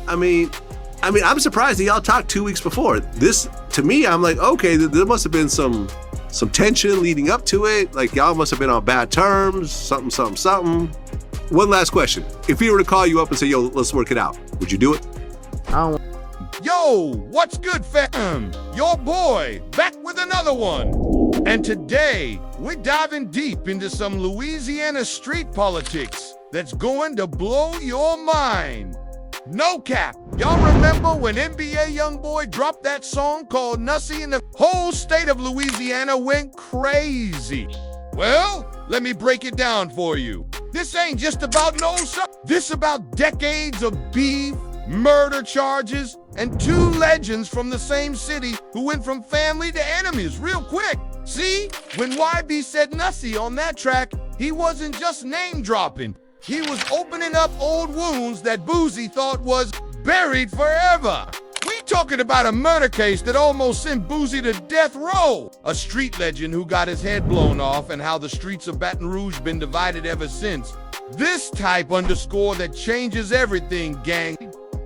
I mean, I'm surprised that y'all talked 2 weeks before. This, to me, I'm like, okay, there must have been some tension leading up to it. Like, y'all must have been on bad terms, something. One last question. If he were to call you up and say, yo, let's work it out, would you do it? I don't. Yo, what's good, fam? Your boy, back with another one. And today, we're diving deep into some Louisiana street politics that's going to blow your mind. No cap. Y'all remember when NBA Youngboy dropped that song called Nussie and the whole state of Louisiana went crazy? Well, let me break it down for you. This ain't just about this about decades of beef, murder charges, and 2 legends from the same city who went from family to enemies real quick. See, when YB said Nussie on that track, he wasn't just name dropping. He was opening up old wounds that Boosie thought was buried forever. We talking about a murder case that almost sent Boosie to death row. A street legend who got his head blown off, and how the streets of Baton Rouge been divided ever since. This type underscore that changes everything, gang.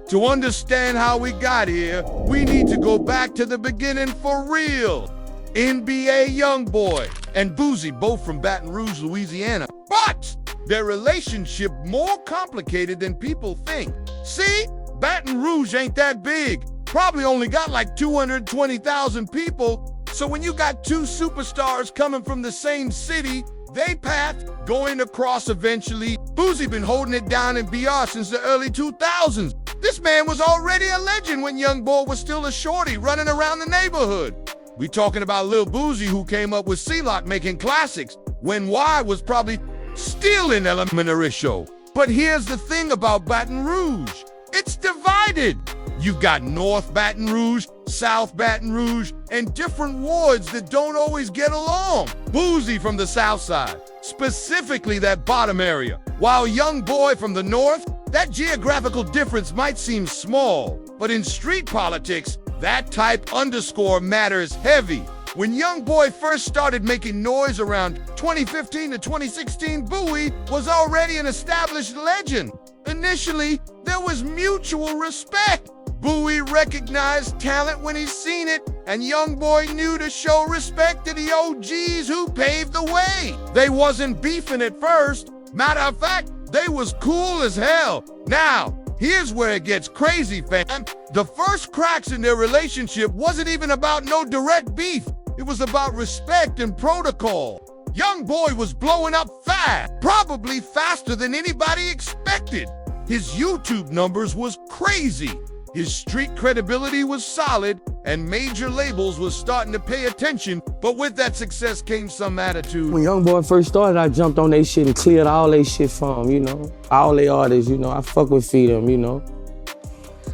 To understand how we got here, we need to go back to the beginning for real. NBA Youngboy and Boosie, both from Baton Rouge, Louisiana. But their relationship more complicated than people think. See, Baton Rouge ain't that big. Probably only got like 220,000 people. So when you got 2 superstars coming from the same city, they path going across eventually. Boosie been holding it down in BR since the early 2000s. This man was already a legend when Youngboy was still a shorty running around the neighborhood. We talking about Lil Boosie, who came up with C-Lock making classics when Y was probably still in elementary show. But here's the thing about Baton Rouge. It's divided. You've got North Baton Rouge, South Baton Rouge, and different wards that don't always get along. Boosie from the South Side, specifically that bottom area, while Youngboy from the North. That geographical difference might seem small, but in street politics, that type underscore matters heavy. When Youngboy first started making noise around 2015 to 2016, Bowie was already an established legend. Initially, there was mutual respect. Bowie recognized talent when he seen it, and Youngboy knew to show respect to the OGs who paved the way. They wasn't beefing at first. Matter of fact, they was cool as hell. Now, here's where it gets crazy, fam. The first cracks in their relationship wasn't even about no direct beef. It was about respect and protocol. Youngboy was blowing up fast, probably faster than anybody expected. His YouTube numbers was crazy. His street credibility was solid, and major labels was starting to pay attention, but with that success came some attitude. When Youngboy first started, I jumped on they shit and cleared all they shit from, you know. All they artists, you know. I fuck with Freedom, you know.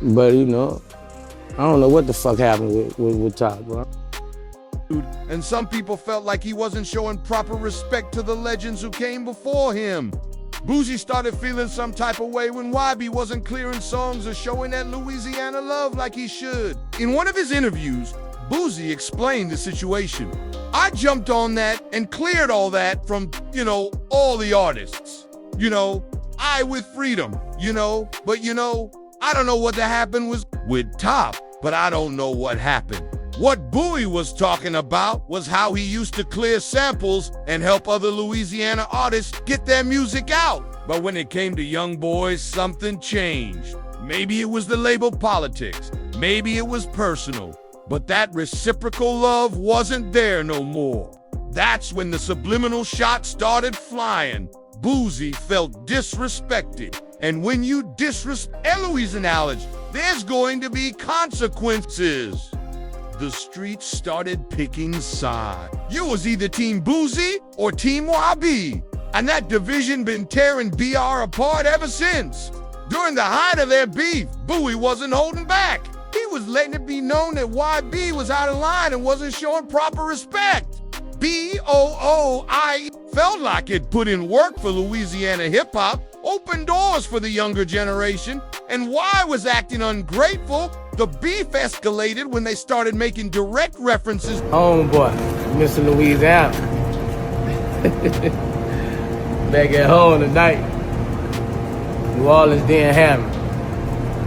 But, you know, I don't know what the fuck happened with Top, bro. And some people felt like he wasn't showing proper respect to the legends who came before him. Boosie started feeling some type of way when YB wasn't clearing songs or showing that Louisiana love like he should. In one of his interviews, Boosie explained the situation. I jumped on that and cleared all that from, you know, all the artists. You know, I with Freedom, you know, but you know, I don't know what happened was with Top, but I don't know what happened. What Bowie was talking about was how he used to clear samples and help other Louisiana artists get their music out. But when it came to Youngboy, something changed. Maybe it was the label politics, maybe it was personal, but that reciprocal love wasn't there no more. That's when the subliminal shots started flying. Boosie felt disrespected. And when you disrespect Eloise analogy, there's going to be consequences. The streets started picking sides. You was either Team Boosie or Team YB, and that division been tearing BR apart ever since. During the height of their beef, Bowie wasn't holding back. He was letting it be known that YB was out of line and wasn't showing proper respect. BOOI felt like it put in work for Louisiana hip-hop, opened doors for the younger generation, and Y was acting ungrateful. The beef escalated when they started making direct references. Homeboy, Mr. Louisiana. Back at home tonight. New Orleans didn't have me.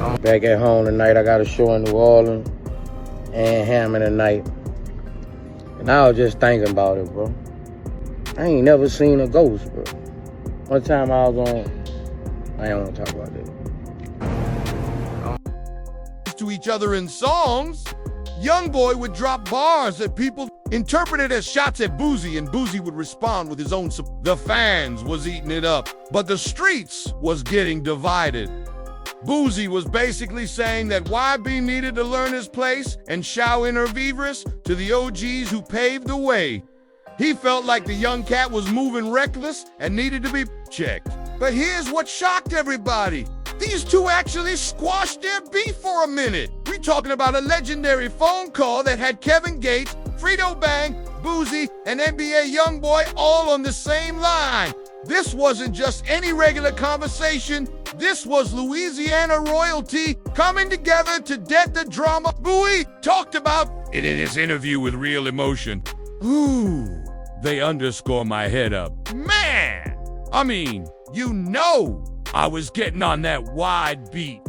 Back at home tonight, I got a show in New Orleans and Hammond tonight. And I was just thinking about it, bro. I ain't never seen a ghost, bro. One time I was on, I don't want to talk about that. To each other in songs, Youngboy would drop bars that people interpreted as shots at Boosie, and Boosie would respond with his own. The fans was eating it up, but the streets was getting divided. Boosie was basically saying that YB needed to learn his place and shout inner vivres to the OGs who paved the way. He felt like the young cat was moving reckless and needed to be checked. But here's what shocked everybody. These two actually squashed their beef for a minute. We talking about a legendary phone call that had Kevin Gates, Frito Bang, Boosie, and NBA Youngboy all on the same line. This wasn't just any regular conversation. This was Louisiana royalty coming together to dead the drama Bowie talked about it in his interview with Real Emotion. Ooh, they underscore my head up. Man, I mean, you know I was getting on that wide beat.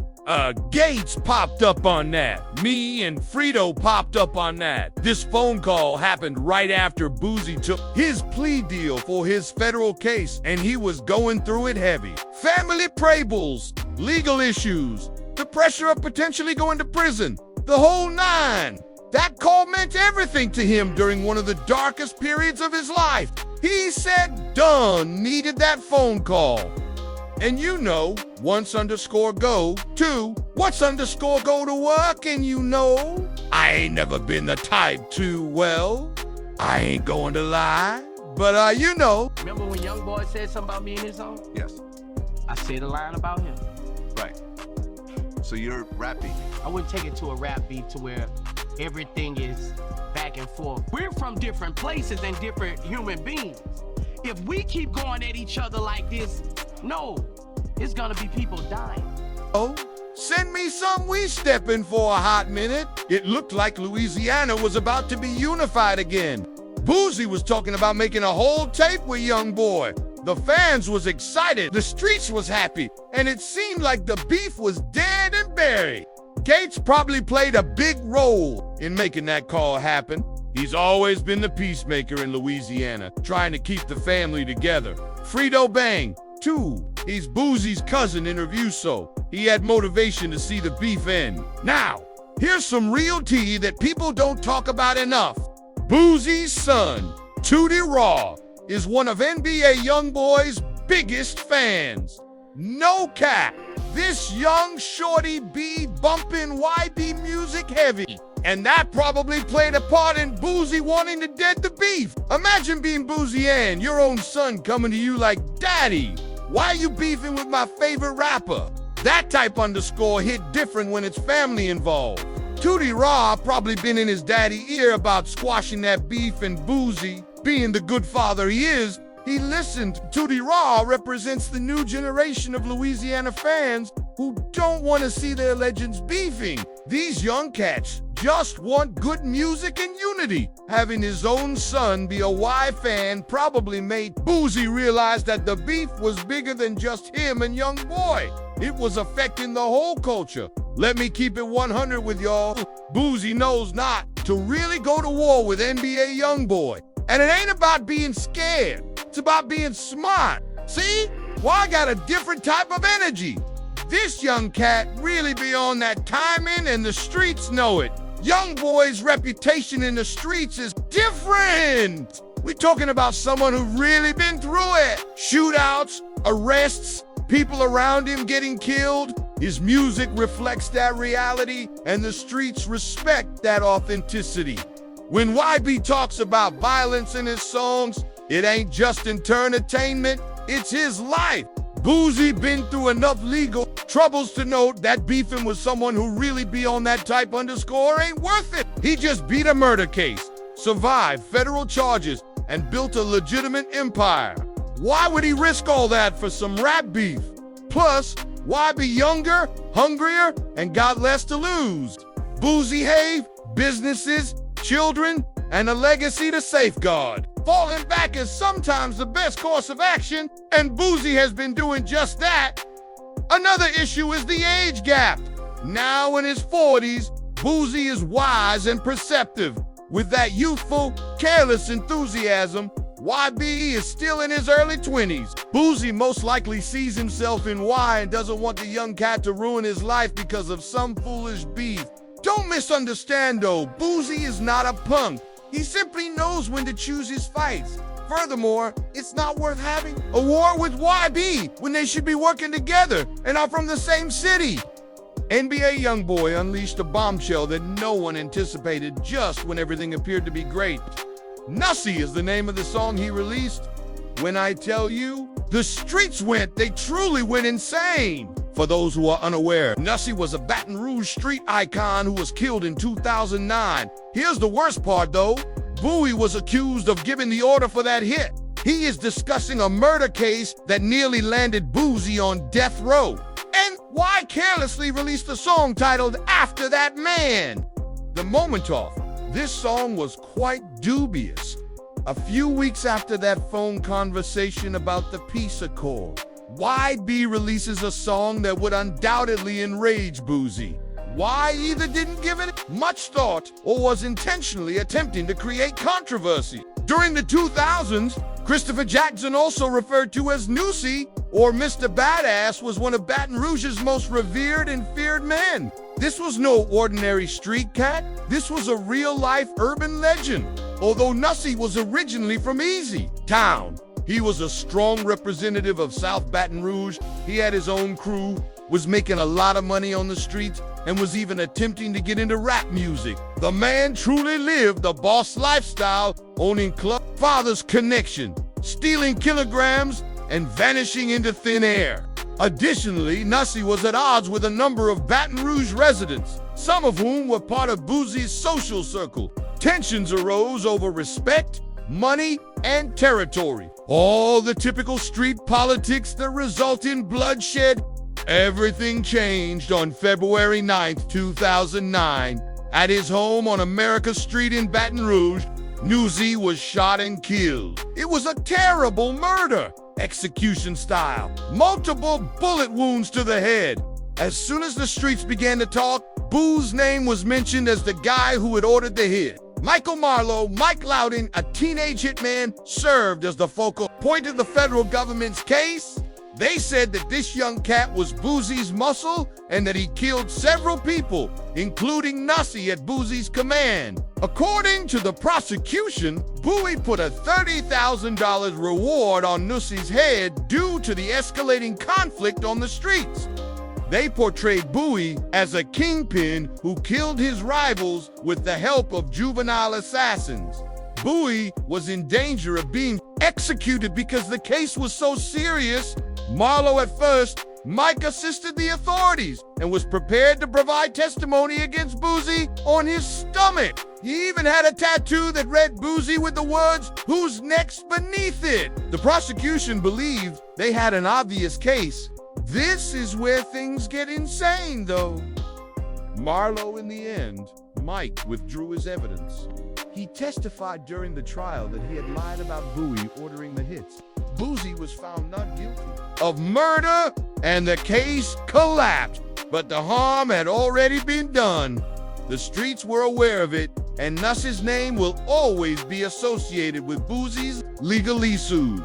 Gates popped up on that. Me and Frito popped up on that. This phone call happened right after Boosie took his plea deal for his federal case, and he was going through it heavy. Family prables, legal issues, the pressure of potentially going to prison, the whole nine. That call meant everything to him during one of the darkest periods of his life. He said Dunn needed that phone call. And you know, once underscore go to, what's underscore go to work, and you know, I ain't never been the type to, well, I ain't going to lie, but you know. Remember when Youngboy said something about me in his song? Yes. I said a line about him. Right. So you're rap beef. I wouldn't take it to a rap beat to where everything is back and forth. We're from different places and different human beings. If we keep going at each other like this, no, it's gonna be people dying. Oh, send me some. We stepping for a hot minute. It looked like Louisiana was about to be unified again. Boosie was talking about making a whole tape with Youngboy. The fans was excited, the streets was happy, and it seemed like the beef was dead and buried. Gates probably played a big role in making that call happen. He's always been the peacemaker in Louisiana, trying to keep the family together. Frito Bang, too. He's Boosie's cousin in Interviewso. He had motivation to see the beef end. Now, here's some real tea that people don't talk about enough. Boosie's son, Tootie Raw, is one of NBA Youngboy's biggest fans. No cap. This young shorty be bumping YB music heavy. And that probably played a part in Boosie wanting to dead the beef. Imagine being Boosie and your own son coming to you like, Daddy, why are you beefing with my favorite rapper? That type underscore hit different when it's family involved. Tootie Raw probably been in his daddy ear about squashing that beef, and Boosie, being the good father he is, he listened. Tootie Raw represents the new generation of Louisiana fans who don't want to see their legends beefing. These young cats just want good music and unity. Having his own son be a Y fan probably made Boosie realize that the beef was bigger than just him and Youngboy. It was affecting the whole culture. Let me keep it 100 with y'all. Boosie knows not to really go to war with NBA Youngboy. And it ain't about being scared. It's about being smart. See? Well, I got a different type of energy. This young cat really be on that timing, and the streets know it. Youngboy's reputation in the streets is different. We're talking about someone who really been through it. Shootouts, arrests, people around him getting killed. His music reflects that reality, and the streets respect that authenticity. When YB talks about violence in his songs, it ain't just entertainment, it's his life. Boosie been through enough legal troubles to know that beefing with someone who really be on that type underscore ain't worth it. He just beat a murder case, survived federal charges, and built a legitimate empire. Why would he risk all that for some rap beef? Plus, why be younger, hungrier, and got less to lose? Boosie have businesses, children, and a legacy to safeguard. Falling back is sometimes the best course of action, and Boosie has been doing just that. Another issue is the age gap. Now in his 40s, Boosie is wise and perceptive. With that youthful, careless enthusiasm, YB is still in his early 20s. Boosie most likely sees himself in Y and doesn't want the young cat to ruin his life because of some foolish beef. Don't misunderstand though, Boosie is not a punk. He simply knows when to choose his fights. Furthermore, it's not worth having a war with YB when they should be working together and are from the same city. NBA Youngboy unleashed a bombshell that no one anticipated just when everything appeared to be great. Nussy is the name of the song he released. When I tell you, the streets they truly went insane. For those who are unaware, Nussy was a Baton Rouge street icon who was killed in 2009. Here's the worst part though. Bowie was accused of giving the order for that hit. He is discussing a murder case that nearly landed Boosie on death row. And why carelessly released a song titled After That Man? The moment off, this song was quite dubious. A few weeks after that phone conversation about the peace accord, YB releases a song that would undoubtedly enrage Boosie. Y either didn't give it much thought or was intentionally attempting to create controversy. During the 2000s, Christopher Jackson, also referred to as Nussy or Mr. Badazz, was one of Baton Rouge's most revered and feared men. This was no ordinary street cat. This was a real-life urban legend. Although Nussy was originally from Easy Town, he was a strong representative of South Baton Rouge. He had his own crew, was making a lot of money on the streets, and was even attempting to get into rap music. The man truly lived the boss lifestyle, owning club father's connection, stealing kilograms, and vanishing into thin air. Additionally, Nussy was at odds with a number of Baton Rouge residents, some of whom were part of Boosie's social circle. Tensions arose over respect, money, and territory. All the typical street politics that result in bloodshed. Everything changed on February 9th, 2009. At his home on America Street in Baton Rouge, Nussy was shot and killed. It was a terrible murder, execution style. Multiple bullet wounds to the head. As soon as the streets began to talk, Boo's name was mentioned as the guy who had ordered the hit. Michael Marlowe, Mike Loudon, a teenage hitman, served as the focal point of the federal government's case. They said that this young cat was Boosie's muscle and that he killed several people, including Nussy at Boosie's command. According to the prosecution, Bowie put a $30,000 reward on Nussy's head due to the escalating conflict on the streets. They portrayed Bowie as a kingpin who killed his rivals with the help of juvenile assassins. Bowie was in danger of being executed because the case was so serious. Marlowe at first, Mike assisted the authorities and was prepared to provide testimony against Boosie on his stomach. He even had a tattoo that read Boosie with the words, "Who's next?" beneath it. The prosecution believed they had an obvious case. This is where things get insane, though. Marlowe, in the end, Mike withdrew his evidence. He testified during the trial that he had lied about Bowie ordering the hits. Boosie was found not guilty of murder, and the case collapsed. But the harm had already been done. The streets were aware of it, and Nussy's name will always be associated with Boosie's legal issues.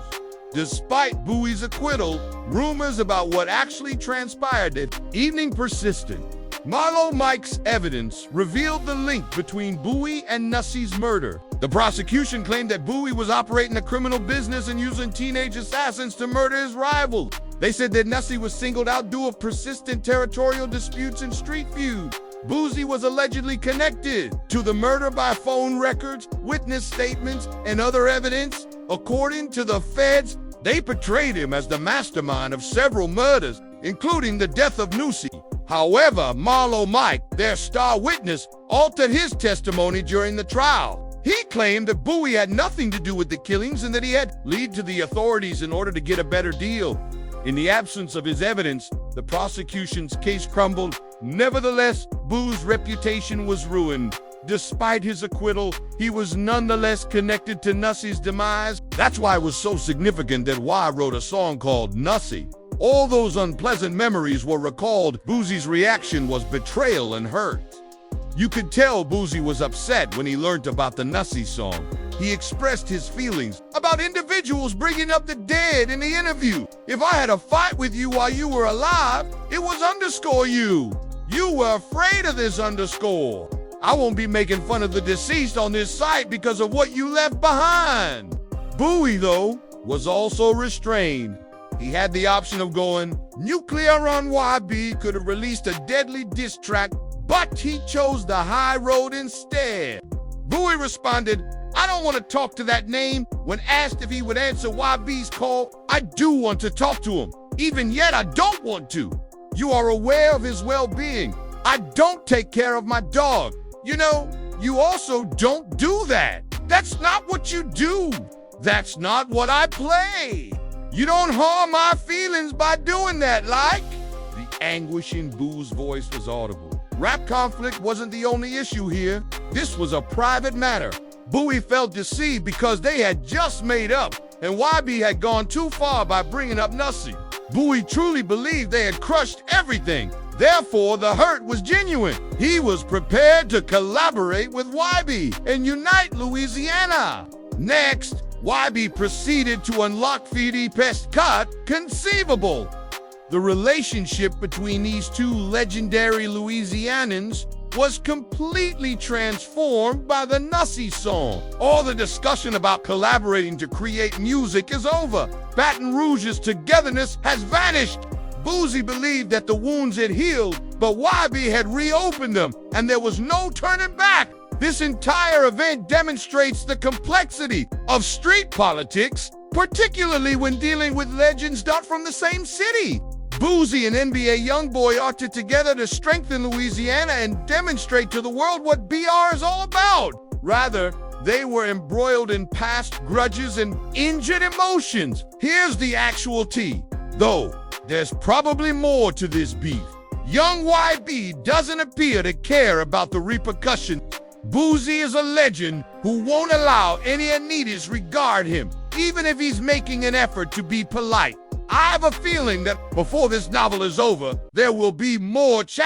Despite Bowie's acquittal, rumors about what actually transpired that evening persisted. Marlowe Mike's evidence revealed the link between Bowie and Nussy's murder. The prosecution claimed that Bowie was operating a criminal business and using teenage assassins to murder his rivals. They said that Nussy was singled out due to persistent territorial disputes and street feuds. Boosie was allegedly connected to the murder by phone records, witness statements, and other evidence. According to the feds, they portrayed him as the mastermind of several murders, including the death of Nussy. However, Marlowe Mike, their star witness, altered his testimony during the trial. He claimed that Bowie had nothing to do with the killings and that he had lied to the authorities in order to get a better deal. In the absence of his evidence, the prosecution's case crumbled. Nevertheless, Boo's reputation was ruined. Despite his acquittal, he was nonetheless connected to Nussy's demise. That's why it was so significant that Y wrote a song called Nussy. All those unpleasant memories were recalled. Boosie's reaction was betrayal and hurt. You could tell Boosie was upset when he learned about the Nussie song. He expressed his feelings about individuals bringing up the dead in the interview. If I had a fight with you while you were alive, it was _you. You were afraid of this _. I won't be making fun of the deceased on this site because of what you left behind. Bowie, though, was also restrained. He had the option of going nuclear on YB, could have released a deadly diss track, but he chose the high road instead. Bowie responded, "I don't want to talk to that name." When asked if he would answer YB's call, "I do want to talk to him. Even yet, I don't want to. You are aware of his well-being. I don't take care of my dog. You know, you also don't do that. That's not what you do. That's not what I play. You don't harm my feelings by doing that, like." The anguish in Boo's voice was audible. Rap conflict wasn't the only issue here. This was a private matter. Bowie felt deceived because they had just made up, and YB had gone too far by bringing up Nussie. Bowie truly believed they had crushed everything. Therefore, the hurt was genuine. He was prepared to collaborate with YB and unite Louisiana. Next, YB proceeded to unlock Fidi Pescat Conceivable. The relationship between these two legendary Louisianans was completely transformed by the Nussie song. All the discussion about collaborating to create music is over. Baton Rouge's togetherness has vanished. Boosie believed that the wounds had healed, but YB had reopened them, and there was no turning back. This entire event demonstrates the complexity of street politics, particularly when dealing with legends not from the same city. Boosie and NBA Youngboy acted together to strengthen Louisiana and demonstrate to the world what BR is all about. Rather, they were embroiled in past grudges and injured emotions. Here's the actual tea. Though, there's probably more to this beef. Young YB doesn't appear to care about the repercussions. Boosie is a legend who won't allow any to disregard him, even if he's making an effort to be polite. I have a feeling that before this novel is over, there will be more chapters.